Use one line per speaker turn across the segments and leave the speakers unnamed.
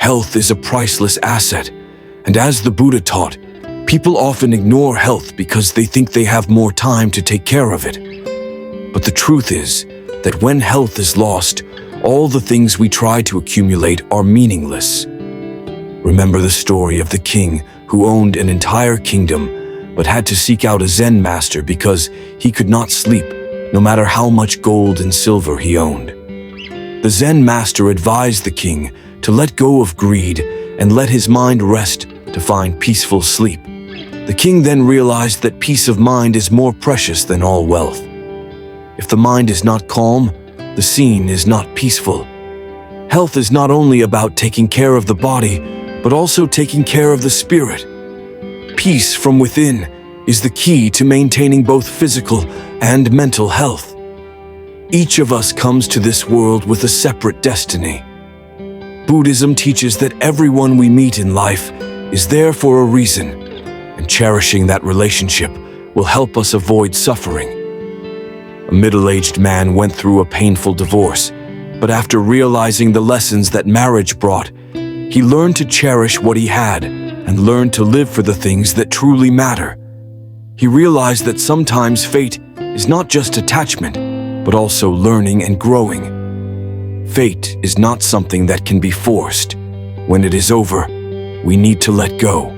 Health is a priceless asset, and as the Buddha taught, people often ignore health because they think they have more time to take care of it. But the truth is that when health is lost, all the things we try to accumulate are meaningless. Remember the story of the king who owned an entire kingdom but had to seek out a Zen master because he could not sleep, no matter how much gold and silver he owned. The Zen master advised the king to let go of greed and let his mind rest to find peaceful sleep. The king then realized that peace of mind is more precious than all wealth. If the mind is not calm, the scene is not peaceful. Health is not only about taking care of the body, but also taking care of the spirit. Peace from within is the key to maintaining both physical and mental health. Each of us comes to this world with a separate destiny. Buddhism teaches that everyone we meet in life is there for a reason, and cherishing that relationship will help us avoid suffering. A middle-aged man went through a painful divorce, but after realizing the lessons that marriage brought, he learned to cherish what he had and learned to live for the things that truly matter. He realized that sometimes fate is not just attachment, but also learning and growing. Fate is not something that can be forced. When it is over, we need to let go.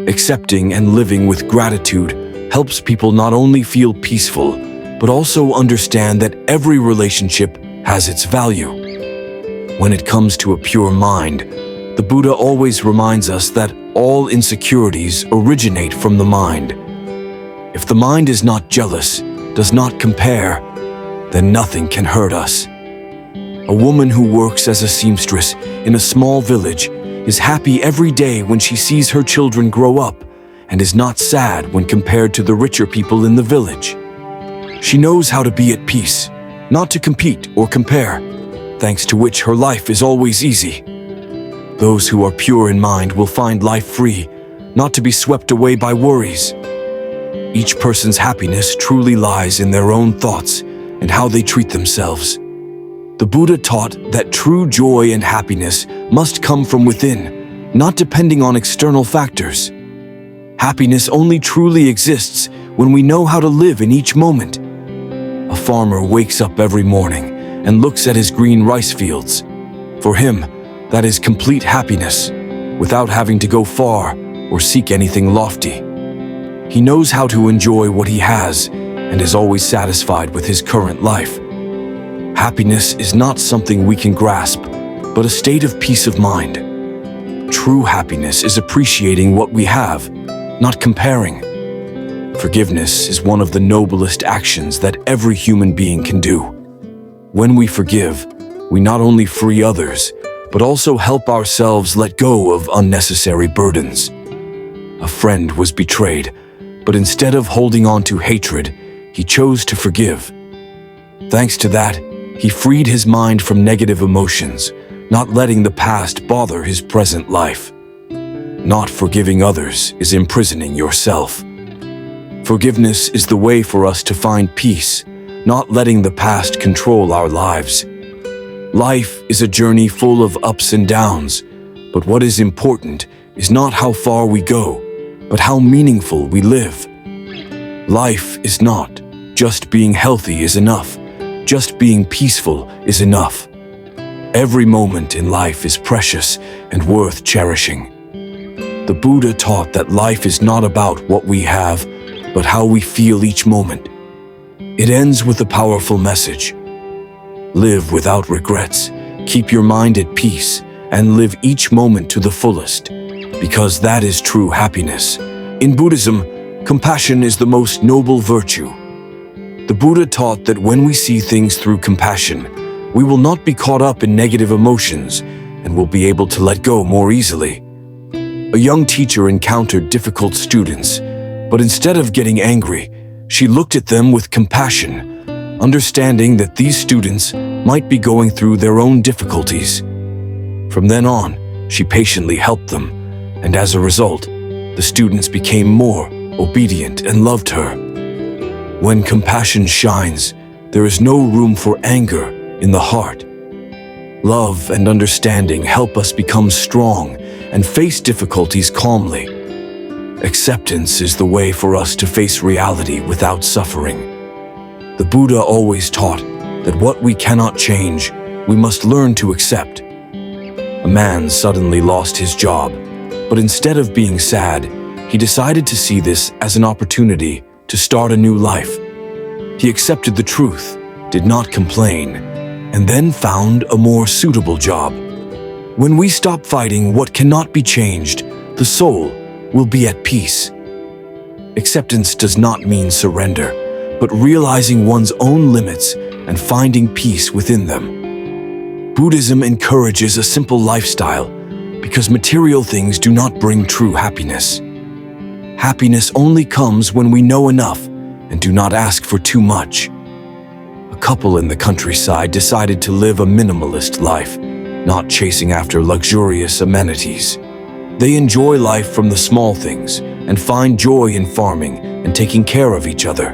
Accepting and living with gratitude helps people not only feel peaceful, but also understand that every relationship has its value. When it comes to a pure mind, the Buddha always reminds us that all insecurities originate from the mind. If the mind is not jealous, does not compare, then nothing can hurt us. A woman who works as a seamstress in a small village is happy every day when she sees her children grow up and is not sad when compared to the richer people in the village. She knows how to be at peace, not to compete or compare, thanks to which her life is always easy. Those who are pure in mind will find life free, not to be swept away by worries. Each person's happiness truly lies in their own thoughts and how they treat themselves. The Buddha taught that true joy and happiness must come from within, not depending on external factors. Happiness only truly exists when we know how to live in each moment. A farmer wakes up every morning and looks at his green rice fields. For him, that is complete happiness, without having to go far or seek anything lofty. He knows how to enjoy what he has and is always satisfied with his current life. Happiness is not something we can grasp, but a state of peace of mind. True happiness is appreciating what we have, not comparing. Forgiveness is one of the noblest actions that every human being can do. When we forgive, we not only free others, but also help ourselves let go of unnecessary burdens. A friend was betrayed, but instead of holding on to hatred, he chose to forgive. Thanks to that, he freed his mind from negative emotions, not letting the past bother his present life. Not forgiving others is imprisoning yourself. Forgiveness is the way for us to find peace, not letting the past control our lives. Life is a journey full of ups and downs, but what is important is not how far we go, but how meaningful we live. Life is not just being healthy is enough. Just being peaceful is enough. Every moment in life is precious and worth cherishing. The Buddha taught that life is not about what we have, but how we feel each moment. It ends with a powerful message. Live without regrets, keep your mind at peace, and live each moment to the fullest, because that is true happiness. In Buddhism, compassion is the most noble virtue. The Buddha taught that when we see things through compassion, we will not be caught up in negative emotions and will be able to let go more easily. A young teacher encountered difficult students, but instead of getting angry, she looked at them with compassion, understanding that these students might be going through their own difficulties. From then on, she patiently helped them, and as a result, the students became more obedient and loved her. When compassion shines, there is no room for anger in the heart. Love and understanding help us become strong and face difficulties calmly. Acceptance is the way for us to face reality without suffering. The Buddha always taught that what we cannot change, we must learn to accept. A man suddenly lost his job, but instead of being sad, he decided to see this as an opportunity to start a new life. He accepted the truth, did not complain, and then found a more suitable job. When we stop fighting what cannot be changed, the soul will be at peace. Acceptance does not mean surrender, but realizing one's own limits and finding peace within them. Buddhism encourages a simple lifestyle because material things do not bring true happiness. Happiness only comes when we know enough and do not ask for too much. A couple in the countryside decided to live a minimalist life, not chasing after luxurious amenities. They enjoy life from the small things and find joy in farming and taking care of each other.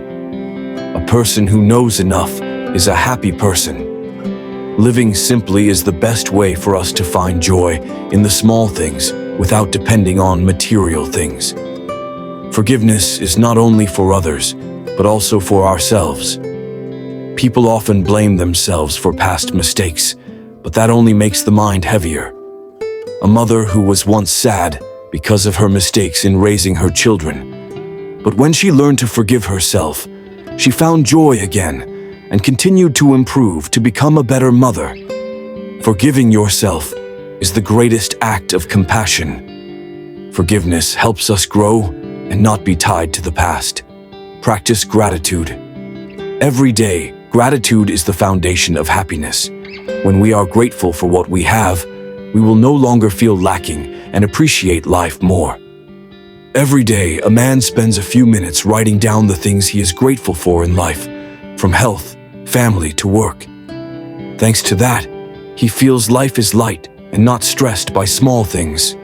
A person who knows enough is a happy person. Living simply is the best way for us to find joy in the small things without depending on material things. Forgiveness is not only for others, but also for ourselves. People often blame themselves for past mistakes, but that only makes the mind heavier. A mother who was once sad because of her mistakes in raising her children, but when she learned to forgive herself, she found joy again and continued to improve to become a better mother. Forgiving yourself is the greatest act of compassion. Forgiveness helps us grow and not be tied to the past. Practice gratitude. Every day, gratitude is the foundation of happiness. When we are grateful for what we have, we will no longer feel lacking and appreciate life more. Every day, a man spends a few minutes writing down the things he is grateful for in life, from health, family to work. Thanks to that, he feels life is light and not stressed by small things.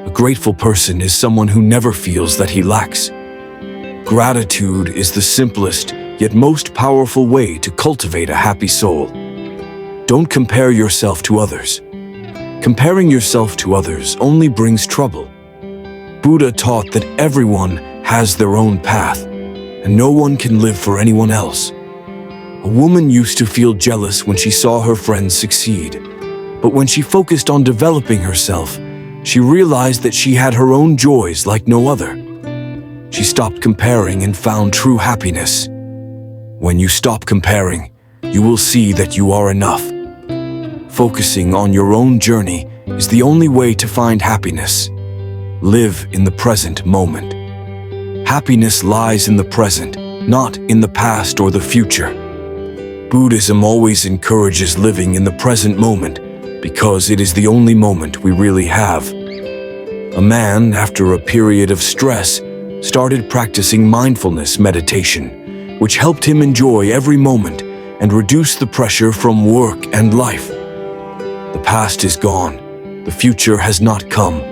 A grateful person is someone who never feels that he lacks. Gratitude is the simplest yet most powerful way to cultivate a happy soul. Don't compare yourself to others. Comparing yourself to others only brings trouble. Buddha taught that everyone has their own path, and no one can live for anyone else. A woman used to feel jealous when she saw her friends succeed, but when she focused on developing herself, she realized that she had her own joys like no other. She stopped comparing and found true happiness. When you stop comparing, you will see that you are enough. Focusing on your own journey is the only way to find happiness. Live in the present moment. Happiness lies in the present, not in the past or the future. Buddhism always encourages living in the present moment because it is the only moment we really have. A man, after a period of stress, started practicing mindfulness meditation, which helped him enjoy every moment and reduce the pressure from work and life. The past is gone. The future has not come.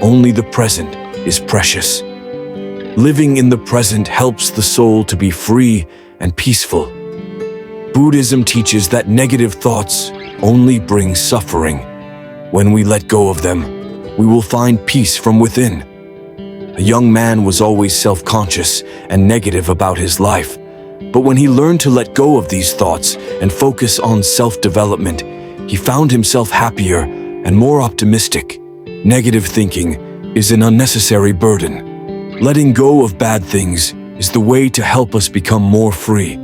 Only the present is precious. Living in the present helps the soul to be free and peaceful. Buddhism teaches that negative thoughts only bring suffering. When we let go of them, we will find peace from within. A young man was always self-conscious and negative about his life, but when he learned to let go of these thoughts and focus on self-development, he found himself happier and more optimistic. Negative thinking is an unnecessary burden. Letting go of bad things is the way to help us become more free.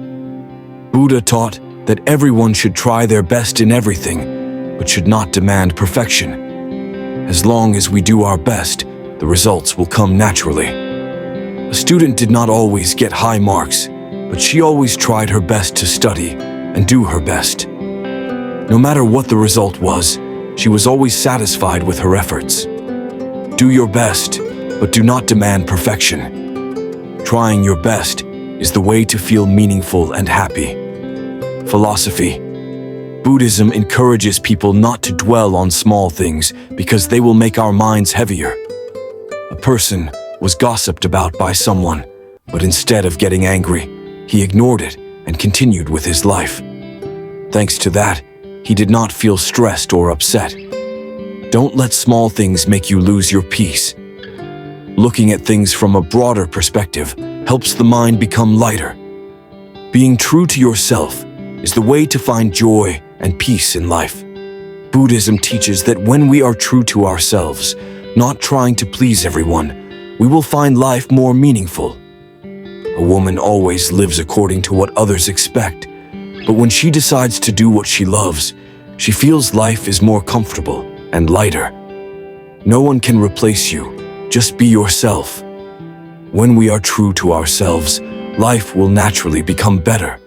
Buddha taught that everyone should try their best in everything, but should not demand perfection. As long as we do our best, the results will come naturally. A student did not always get high marks, but she always tried her best to study and do her best. No matter what the result was, she was always satisfied with her efforts. Do your best, but do not demand perfection. Trying your best is the way to feel meaningful and happy. Philosophy. Buddhism encourages people not to dwell on small things because they will make our minds heavier. A person was gossiped about by someone, but instead of getting angry, he ignored it and continued with his life. Thanks to that, he did not feel stressed or upset. Don't let small things make you lose your peace. Looking at things from a broader perspective helps the mind become lighter. Being true to yourself is the way to find joy and peace in life. Buddhism teaches that when we are true to ourselves, not trying to please everyone, we will find life more meaningful. A woman always lives according to what others expect, but when she decides to do what she loves, she feels life is more comfortable and lighter. No one can replace you. Just be yourself. When we are true to ourselves, life will naturally become better.